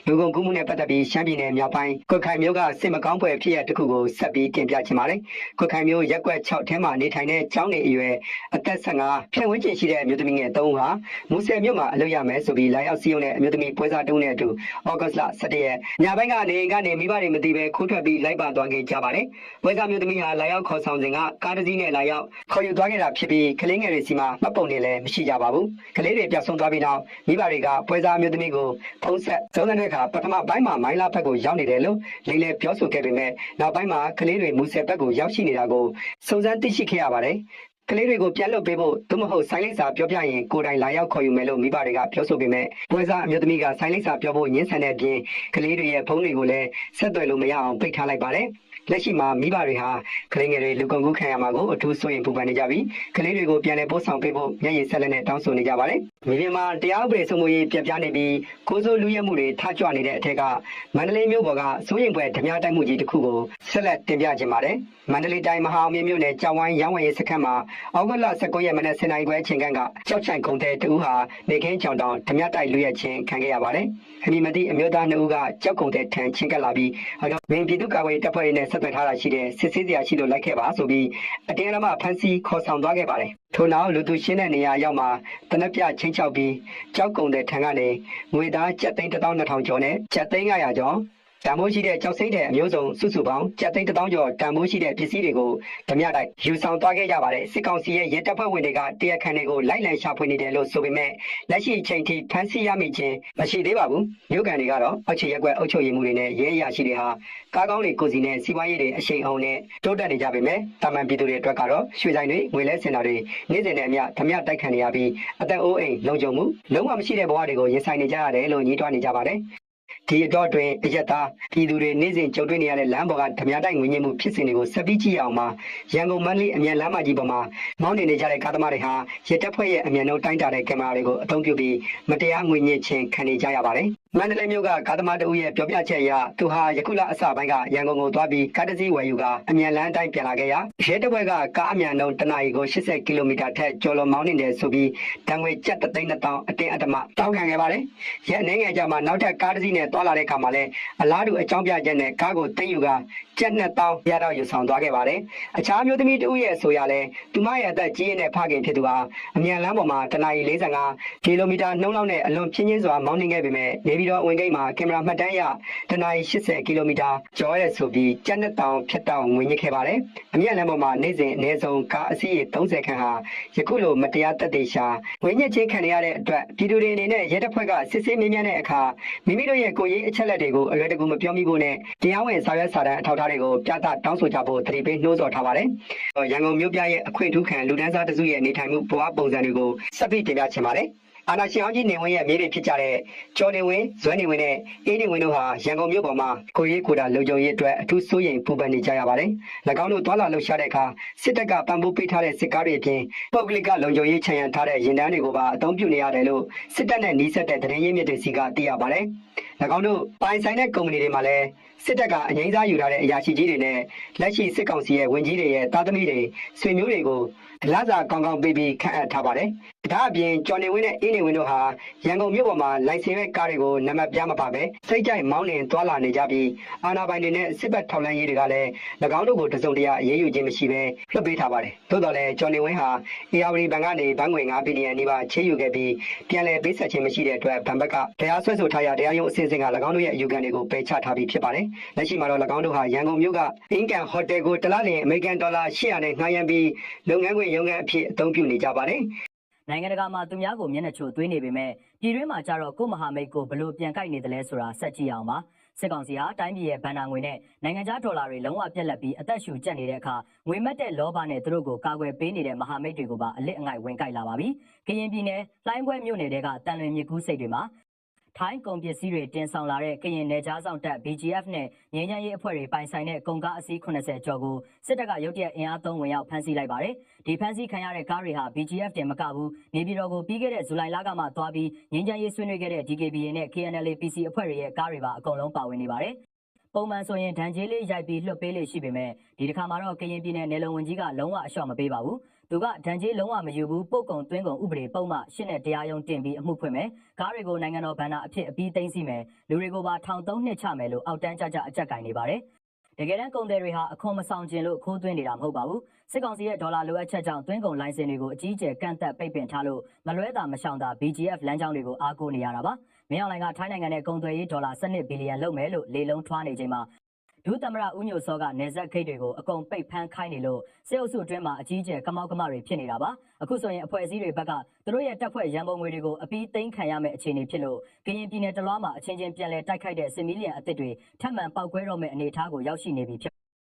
လူကုန်ကူးမှုနဲ့ပတ်သက်ပြီးရှမ်းပြည်နယ်မြောက်ပိုင်းကွတ်ခိုင်မြို့ကစစ်မကောင်းပွဲဖြစ်ရတစ်ခုကိုဆက်ပြီးတင်ပြချင်ပါတယ်။ကွတ်ခိုင်မြို့ရက်ကွက်6ထဲမှာနေထိုင်တဲ့ကျောင်းနေအရွယ်အသက်15ဖြန့်ဝန်းကျင်ရှိတဲ့အမျိုးသမီးငယ်3ဦးဟာမူဆယ်မြို့မှာအလုပ်ရမယ်ဆိုပြီးလာရောက်စီးရုံးတဲ့အမျိုးသမီးပွဲစားတုံးနဲ့အတူဩဂတ်လ17ရက်ညပိုင်းကနေအိမ်ကနေမိဘတွေမသိဘဲခိုးထွက်ပြီးလိုက်ပါသွားခဲ့ကြပါတယ်။ပွဲစားမျိုးသမီးဟာလာရောက်ခေါ်ဆောင်စဉ်ကကားတစ်စီးနဲ့လာရောက်ခေါ်ယူသွားခဲ့တာဖြစ်ပြီးကလေးငယ်တွေစီမှာမှတ်ပုံတွေလည်းမရှိကြပါဘူး။ကလေးတွေပျောက်ဆုံးသွားပြီးနောက်မိဘတွေကပွဲစားမျိုးသမီးကိုဖုန်းဆက်စုံစမ်းတဲ့အခါပထမပိုင်းမှာမိုင်းလာဘက်ကိုရောက်နေတယ်လို့လိမ့်လဲပြောဆိုခဲ့ပေမဲ့နောက်ပိုင်းမှာကလေးတွေမူဆယ်ဘက်ကိုရောက်ရှိနေတာကိုစုံစမ်းသိရှိခဲ့ရပါတယ်။ကလေးတွေကိုပြန်လွတ်ပေးဖို့သို့မဟုတ်ဆိုင်းလိပ်စာပြောပြရင်ကိုယ်တိုင်လာရောက်ခေါ်ယူမယ်လို့မိဘတွေကပြောဆိုပေမဲ့ပွဲစားအမျိုးသမီးကဆိုင်းလိပ်စာပြောဖို့ညှင်းဆန်တဲ့အပြင်ကလေးတွေရဲ့ဖုန်းတွေကိုလည်းဆက်သွယ်လို့မရအောင်ပိတ်ထားလိုက်ပါတယ်။လက်ရှိမှာမိဘတွေဟာကလေးငယ်တွေလူကုန်ကူးခံရမှာကိုအထူးစိုးရိမ်ပူပန်နေကြပြီးကလေးတွေကိုပြန်လည်ပို့ဆောင်ပေးဖို့မျက်ရည်ဆက်လက်နဲ့တောင်းဆိုနေကြပါတယ်။မြေပြင်မှာတရားဥပဒေစိုးမိုးရေးပြပြနေပြီးကိုစိုးလူရဲမှုတွေထကြွနေတဲ့အထက်ကမန္တလေးမြို့ပေါ်ကစိုးရိမ်ပွဲဓမြတိုက်မှုကြီးတစ်ခုကိုဆက်လက်တင်ပြခြင်းပါတယ်။မန္တလေးတိုင်းမဟာအောင်မြင့်မြို့နယ်ကြောင်ဝိုင်းရောင်းဝယ်ရေးစခန်းမှာဩဂုတ်လ19ရက်မနက်10:00နာရီခွဲအချိန်ကကြောက်ချိုင်ကုန်တဲ့တူဟာနေခင်းချောင်တောင်ဓမြတိုက်လူရဲချင်းခံခဲ့ရပါတယ်။အမိမတိအမျိုးသား2ဦးကကြောက်ကုန်တဲ့ထန်ချင်းကပ်လာပြီးမင်းပြည်သူ့ကာကွယ်ရေးတပ်ဖွဲ့နဲ့ဆက်သွယ်ထားတာရှိတဲ့စစ်ဆေးစရာရှိလို့လိုက်ခဲ့ပါဆိုပြီးအတင်းအဓမ္မဖမ်းဆီးခေါ်ဆောင်သွားခဲ့ပါတယ်။ထို့နောက်လူသူရှင်းတဲ့နေရာရောက်မှာတနက်ပြချင်းချောက်ပြီးကြောက်ကုန်တဲ့ထံကနေငွေသားကျပ်သိန်း12,000ကျော်နဲ့ကျပ်သိန်း900ကျော်တန်ဖိုးရှိတဲ့ကြောက်စိမ့်တဲ့အမျိုးစုံစုစုပေါင်းကျပ်သိန်း1000ကျော်တန်ဖိုးရှိတဲ့ပစ္စည်းတွေကိုဓမြတိုက်ယူဆောင်သွားခဲ့ကြပါတယ်စစ်ကောင်စီရဲ့ရဲတပ်ဖွဲ့ဝင်တွေကတရားခံတွေကိုလိုက်လံရှာဖွေနေတယ်လို့ဆိုပေမဲ့လက်ရှိအချိန်ထိဖမ်းဆီးရမိခြင်းမရှိသေးပါဘူးမြို့ကန်တွေကတော့အောက်ခြေရက်ကွက်အုပ်ချုပ်ရေးမှုတွေနဲ့ရဲအရာရှိတွေဟာကားကောင်းတွေကိုစီနဲ့စီးပွားရေးတွေအရှိန်အောင်နဲ့တိုးတက်နေကြပေမဲ့တာမန်ပြည်သူတွေအတွက်ကတော့ရွှေဆိုင်တွေငွေလဲစင်တာတွေနေ့စဉ်နဲ့အမျှဓမြတိုက်ခံနေရပြီးအသက်အိုးအိမ်လုံခြုံမှုလုံးဝမရှိတဲ့ဘဝတွေကိုရင်ဆိုင်နေကြရတယ်လို့ညှိတွားနေကြပါတယ်ဒီတော့တွင်အရက်သားပြည်သူတွေနေ့စဉ်ကြုံတွေ့နေရတဲ့လမ်းပေါ်ကဓမြတိုက်ငွေညှိမှုဖြစ်စဉ်တွေကိုဆက်ပြီးကြည့်အောင်မှာရန်ကုန်မန္တလေးအမြန်လမ်းမကြီးပေါ်မှာမောင်းနေကြတဲ့ကားသမားတွေဟာရဲတပ်ဖွဲ့ရဲ့အမြန်နှုန်းတိုင်းတာတဲ့ကင်မရာတွေကိုအသုံးပြုပြီးမတရားငွေညှစ်ခြင်းခံနေကြရပါတယ်မန္တလေးမြို့ကကားသမားတဦးရဲ့ပြောပြချက်အရသူဟာယခုလအစပိုင်းကရန်ကုန်ကိုသွားပြီးကားတစ်စီးဝယ်ယူကအမြန်လမ်းတိုင်းပြန်လာခဲ့ရာရဲတပ်ဖွဲ့ကကားအမြန်နှုန်းတနာရီကို80ကီလိုမီတာထက်ကျော်လွန်မောင်းနေတယ်ဆိုပြီးတန်ငွေကျပ်3,200,000အတင်းအဓမ္မတောင်းခံခဲ့ပါတယ်ရဲအနေငယ်ကြမှာနောက်ထပ်ကားတစ်စီးနဲ့သွားလာတဲ့အခါမှာလည်းအလားတူအကြောင်းပြချက်နဲ့ကားကိုသိမ်းယူကကျပ်2,000ရတော့ယူဆောင်သွားခဲ့ပါတယ်အခြားမျိုးသမီးတဦးရဲ့ဆိုရလဲသူမရဲ့အသက်ကြီးရတဲ့ဖခင်ဖြစ်သူဟာအမြန်လမ်းပေါ်မှာတနာရီ45ကီလိုမီတာနှုန်းလောက်နဲ့အလွန်ဖြင်းချင်းစွာမောင်းနှင်ခဲ့ပေမဲ့နေပြည်တော်ဝင်ဂိတ်မှာကင်မရာမှတ်တမ်းရတနာရီ80ကီလိုမီတာကျော်ရဲဆိုပြီးကျပ်2,000ဖြတ်တောက်ငွေညှစ်ခဲ့ပါတယ်အမြန်လမ်းပေါ်မှာနေ့စဉ်အနည်းဆုံးကားအစီးရေ30ခန်းဟာယခုလိုမတရားတက်သေးရှာငွေညှစ်ခြင်းခံရတဲ့အတွက်ပြည်သူတွေအနေနဲ့ရဲတပ်ဖွဲ့ကစစ်ဆေးမေးမြန်းတဲ့အခါမိမိတို့ရဲ့ကိုယ်ရေးအချက်လက်တွေကိုအလွယ်တကူမပြောမိဖို့နဲ့တရားဝင်စာရွက်စာတမ်းအထောက်အထားတွေကိုပြသတောင်းဆိုကြဖို့တတိပေးနှိုးဆော်ထားပါတယ်ရန်ကုန်မြို့ပြရဲ့အခွင့်ထူးခံလူဒန်းစားတစုရဲ့နေထိုင်မှုဘဝပုံစံတွေကိုဆက်ပြီးတင်ပြချင်ပါတယ်အာနာရှင်အောင်ကြီးနေဝင်းရဲ့မြေတွေဖြစ်ကြတဲ့ကျော်နေဝင်းဇွဲနေဝင်းနဲ့အေးနေဝင်းတို့ဟာရန်ကုန်မြို့ပေါ်မှာကိုရေးကိုတာလုံခြုံရေးအတွက်အထူးစိုးရိမ်ပူပန်နေကြရပါတယ်။၎င်းတို့သွာလာလှုပ်ရှားတဲ့အခါစစ်တပ်ကပံ့ပိုးပေးထားတဲ့စစ်ကားတွေအပြင်ပုဂ္ဂလိကလုံခြုံရေးခြံရံထားတဲ့ရင်တန်းတွေကိုပါအသုံးပြုနေရတယ်လို့စစ်တပ်နဲ့နှီးစပ်တဲ့သတင်းရင်းမြစ်တွေစီကသိရပါတယ်။၎င်းတို့ပိုင်ဆိုင်တဲ့ကုမ္ပဏီတွေမှာလည်းစစ်တပ်ကအငိမ့်စားယူထားတဲ့အရာရှိကြီးတွေနဲ့လက်ရှိစစ်ကောင်စီရဲ့ဝန်ကြီးတွေရဲ့တာသမီတွေဆွေမျိုးတွေကိုလစာကောင်းကောင်းပေးပြီးခန့်အပ်ထားပါတယ်။ဒါအပြင်ကျော်နေဝင်းနဲ့အေးနေဝင်းတို့ဟာရန်ကုန်မြို့ပေါ်မှာလိုင်စင်ရဲ့ကားတွေကိုနံပါတ်ပြမပါပဲစိတ်ကြိုက်မောင်းနှင်သွားလာနေကြပြီးအာဏာပိုင်တွေနဲ့စစ်ဘက်ထောက်လှမ်းရေးတွေကလည်း၎င်းတို့ကိုတစုံတရာအရေးယူခြင်းမရှိပဲလွှတ်ပေးထားပါတယ်။သို့တော်လည်းကျော်နေဝင်းဟာARDဘဏ်ကနေဘဏ်ငွေ9ဘီလီယံနီးပါးချေးယူခဲ့ပြီးပြန်လည်ပေးဆက်ခြင်းမရှိတဲ့အတွက်ဘဏ်ဘက်ကတရားစွဲဆိုထားရတရားရုံးအစီအစဉ်က၎င်းတို့ရဲ့အယူခံတွေကိုပယ်ချထားပြီးဖြစ်ပါတယ်။လက်ရှိမှာတော့၎င်းတို့ဟာရန်ကုန်မြို့ကအင်ကန်ဟိုတယ်ကိုတလလင်အမေရိကန်ဒေါ်လာ800နဲ့ငှားရမ်းပြီးလုပ်ငန်းခွင်ရုံးခန်းအဖြစ်အသုံးပြုနေကြပါတယ်။နိုင်ငံတကာမှာသူများကိုမျက်နှာချိုသွေးနေပေမဲ့ပြည်တွင်းမှာကြတော့ကိုမဟာမိတ်ကိုဘလို့ပြန်ကိုက်နေတယ်လဲဆိုတာဆက်ကြည့်အောင်ပါစစ်ကောင်စီဟာတိုင်းပြည်ရဲ့ဗန်နာငွေနဲ့နိုင်ငံခြားဒေါ်လာတွေလုံးဝပြက်လက်ပြီးအသက်ရှူကျက်နေတဲ့အခါငွေမက်တဲ့လောဘနဲ့သူတို့ကိုကာကွယ်ပေးနေတဲ့မဟာမိတ်တွေကိုပါအလစ်အငိုက်ဝင်ကိုက်လာပါပြီကရင်ပြည်နယ်လှိုင်းဘွဲမြို့နယ်ကတန်လွင်မြစ်ကူးစိတ်တွေမှာထိုင်းကုန်ပစ္စည်းတွေတင်ဆောင်လာတဲ့ကရင်နယ်ခြားဆောင်တပ် BGF နဲ့ငြိမ်းချမ်းရေးအဖွဲ့တွေပိုင်ဆိုင်တဲ့ကုန်ကားအစီး80ကျော်ကိုစစ်တပ်ကရုတ်တရက်အင်အားသုံးဝင်ရောက်ဖမ်းဆီးလိုက်ပါတယ်။ဒီဖမ်းဆီးခံရတဲ့ကားတွေဟာ BGF တင်မကဘူးနေပြည်တော်ကိုပြီးခဲ့တဲ့ဇူလိုင်လကမှသွားပြီးငြိမ်းချမ်းရေးဆွေးနွေးခဲ့တဲ့ DKBA နဲ့ KNLA PC အဖွဲ့တွေရဲ့ကားတွေပါအကုန်လုံးပါဝင်နေပါတယ်။ပုံမှန်ဆိုရင်ဒဏ်ကြေးလေးရိုက်ပြီးလွှတ်ပေးလေရှိပေမဲ့ဒီတစ်ခါမှာတော့ကရင်ပြည်နယ်နယ်လုံဝန်ကြီးကလုံးဝအလျှော့မပေးပါဘူး။ သူကဒဏ်ကြေးလုံးဝမယူဘူးပို့ကုန်သွင်းကုန်ဥပဒေပုံမှန်ရှင်းတဲ့တရားရုံးတင်ပြီးအမှုဖွင့်မယ်ကားတွေကိုနိုင်ငံတော်ဘဏ္ဍာအဖြစ်အပြီးသိမ်းစီမယ်လူတွေကိုပါထောင်3နှစ်ချမယ်လို့အောက်တန်းကြအကြက်ကင်နေပါတယ်တကယ်တမ်းကုန်သည်တွေဟာအခွန်မဆောင်ကျင်လို့ခိုးသွင်းနေတာမဟုတ်ပါဘူးစစ်ကောင်စီရဲ့ဒေါ်လာလိုအပ်ချက်ကြောင့်သွင်းကုန်လိုင်စင်တွေကိုအကြီးအကျယ်ကန့်သက်ပိတ်ပင်ထားလို့မလွဲတာမရှောင်တာ BGF လမ်းကြောင်းတွေကိုအားကိုးနေရတာပါမင်းအောင်လှိုင်ကထိုင်းနိုင်ငံနဲ့ကုန်သွယ်ရေးဒေါ်လာ12ဘီလီယံလုပ်မယ်လို့လေလုံးထွားနေချိန်မှာဒုသမရဦးညိုစောကနေဆက်ဂိတ်တွေကိုအကုန်ပိတ်ဖမ်းခိုင်းနေလို့စစ်အုပ်စုအတွင်းမှာအကြီးအကျယ်ကမောက်ကမတွေဖြစ်နေတာပါအခုဆိုရင်အဖွဲ့အစည်းတွေဘက်ကသူတို့ရဲ့တပ်ဖွဲ့ရန်ပုံငွေတွေကိုအပြီးသိမ်းခံရမယ့်အခြေအနေဖြစ်လို့ကရင်ပြည်နယ်တလွှားမှာအချင်းချင်းပြန်လည်တိုက်ခိုက်တဲ့စစ်မီလီယံအသစ်တွေထပ်မံပောက်ကွဲတော့မယ့်အနေအထားကိုရောက်ရှိနေပြီဖြစ်